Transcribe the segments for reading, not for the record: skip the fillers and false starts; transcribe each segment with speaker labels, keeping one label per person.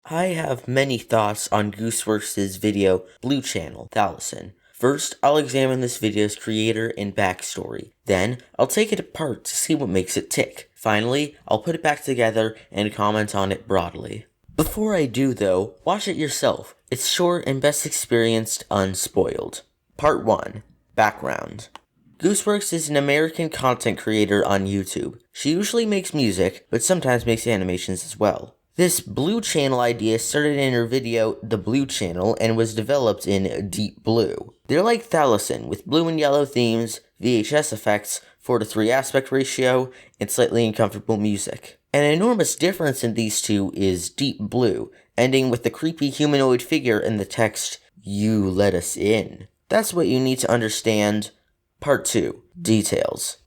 Speaker 1: I have many thoughts on Gooseworks' video Blue Channel, Thalassin. First, I'll examine this video's creator and backstory. Then, I'll take it apart to see what makes it tick. Finally, I'll put it back together and comment on it broadly. Before I do though, watch it yourself. It's short and best experienced unspoiled. Part 1. Background. Gooseworks is an American content creator on YouTube. She usually makes music, but sometimes makes animations as well. This Blue Channel idea started in her video, The Blue Channel, and was developed in Deep Blue. They're like Thalassin, with blue and yellow themes, VHS effects, 4:3 aspect ratio, and slightly uncomfortable music. An enormous difference in these two is Deep Blue, ending with the creepy humanoid figure in the text, "You let us in." That's what you need to understand. Part 2. Details.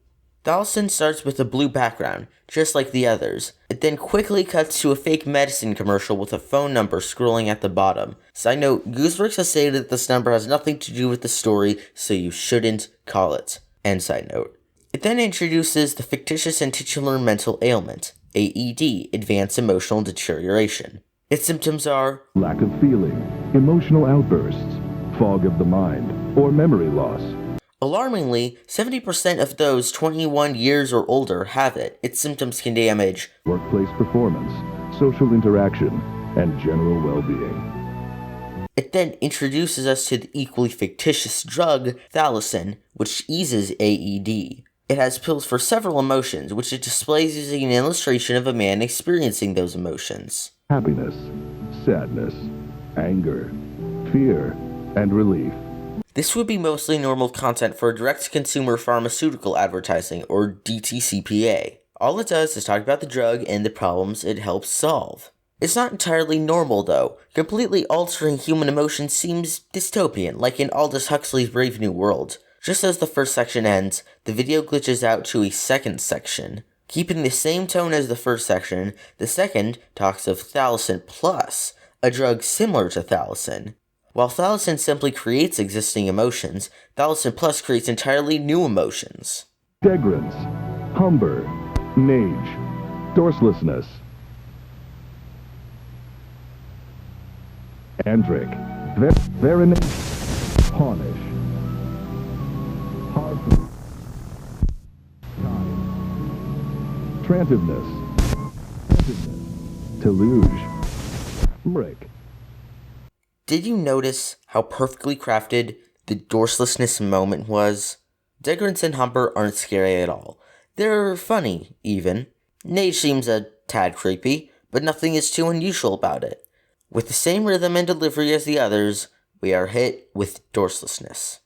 Speaker 1: Thalassin starts with a blue background, just like the others. It then quickly cuts to a fake medicine commercial with a phone number scrolling at the bottom. Side note, Gooseworks has stated that this number has nothing to do with the story, so you shouldn't call it. End side note. It then introduces the fictitious and titular mental ailment, AED, Advanced Emotional Deterioration. Its symptoms are
Speaker 2: lack of feeling, emotional outbursts, fog of the mind, or memory loss.
Speaker 1: Alarmingly, 70% of those 21 years or older have it. Its symptoms can damage
Speaker 2: workplace performance, social interaction, and general well-being.
Speaker 1: It then introduces us to the equally fictitious drug, Thalassin, which eases AED. It has pills for several emotions, which it displays using an illustration of a man experiencing those emotions.
Speaker 2: Happiness, sadness, anger, fear, and relief.
Speaker 1: This would be mostly normal content for direct-to-consumer pharmaceutical advertising, or DTCPA. All it does is talk about the drug and the problems it helps solve. It's not entirely normal, though. Completely altering human emotions seems dystopian, like in Aldous Huxley's Brave New World. Just as the first section ends, the video glitches out to a second section. Keeping the same tone as the first section, the second talks of Thalassin Plus, a drug similar to Thalassin. While Thalassin simply creates existing emotions, Thalassin Plus creates entirely new emotions.
Speaker 2: Degrance, Humber, Nage, Dorselessness, Andric, Veronate, Pawnish, Harp, Trantiveness, Teluge, Mrick.
Speaker 1: Did you notice how perfectly crafted the Dorselessness moment was? Degrance and Humber aren't scary at all. They're funny, even. Nage seems a tad creepy, but nothing is too unusual about it. With the same rhythm and delivery as the others, we are hit with Dorselessness.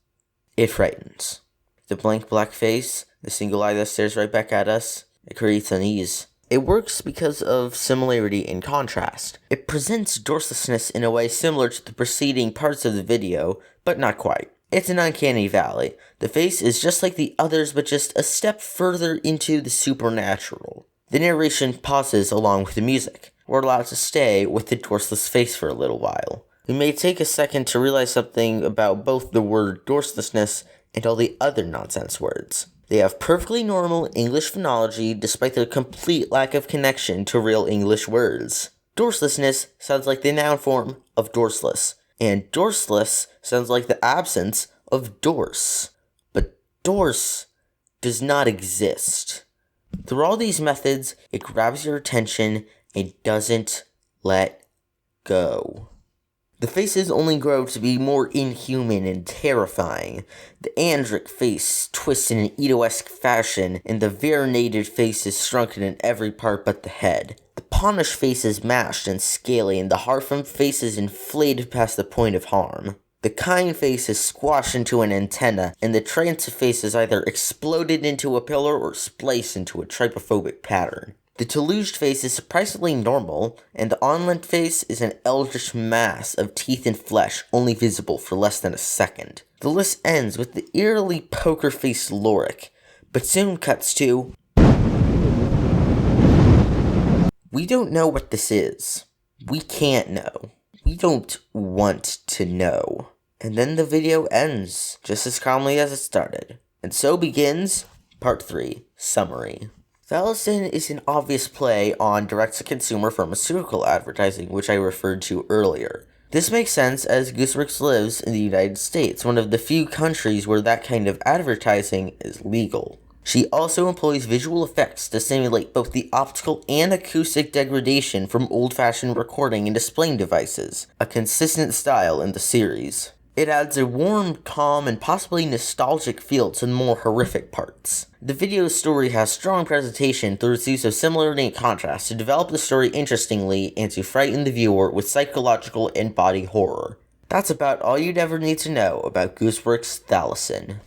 Speaker 1: It frightens. The blank black face, the single eye that stares right back at us, it creates unease. It works because of similarity and contrast. It presents Dorselessness in a way similar to the preceding parts of the video, but not quite. It's an uncanny valley. The face is just like the others, but just a step further into the supernatural. The narration pauses along with the music. We're allowed to stay with the Dorseless face for a little while. We may take a second to realize something about both the word Dorselessness and all the other nonsense words. They have perfectly normal English phonology despite their complete lack of connection to real English words. Dorselessness sounds like the noun form of dorseless, and dorseless sounds like the absence of dorse. But dorse does not exist. Through all these methods, it grabs your attention and doesn't let go. The faces only grow to be more inhuman and terrifying. The Andric face twists in an Edo-esque fashion, and the Veronated face is shrunken in every part but the head. The Pawnish face is mashed and scaly, and the Harfam face is inflated past the point of harm. The Kine face is squashed into an antenna, and the Transitive face is either exploded into a pillar or spliced into a trypophobic pattern. The Teluged face is surprisingly normal, and the Onlent face is an eldritch mass of teeth and flesh, only visible for less than a second. The list ends with the eerily poker-faced Lorik, but soon cuts to... We don't know what this is. We can't know. We don't want to know. And then the video ends, just as calmly as it started. And so begins Part 3, Summary. Thalison is an obvious play on direct-to-consumer pharmaceutical advertising, which I referred to earlier. This makes sense as Gooseworks lives in the United States, one of the few countries where that kind of advertising is legal. She also employs visual effects to simulate both the optical and acoustic degradation from old-fashioned recording and displaying devices, a consistent style in the series. It adds a warm, calm, and possibly nostalgic feel to the more horrific parts. The video's story has strong presentation through its use of similarity and contrast to develop the story interestingly and to frighten the viewer with psychological and body horror. That's about all you'd ever need to know about Gooseworks' Thalison.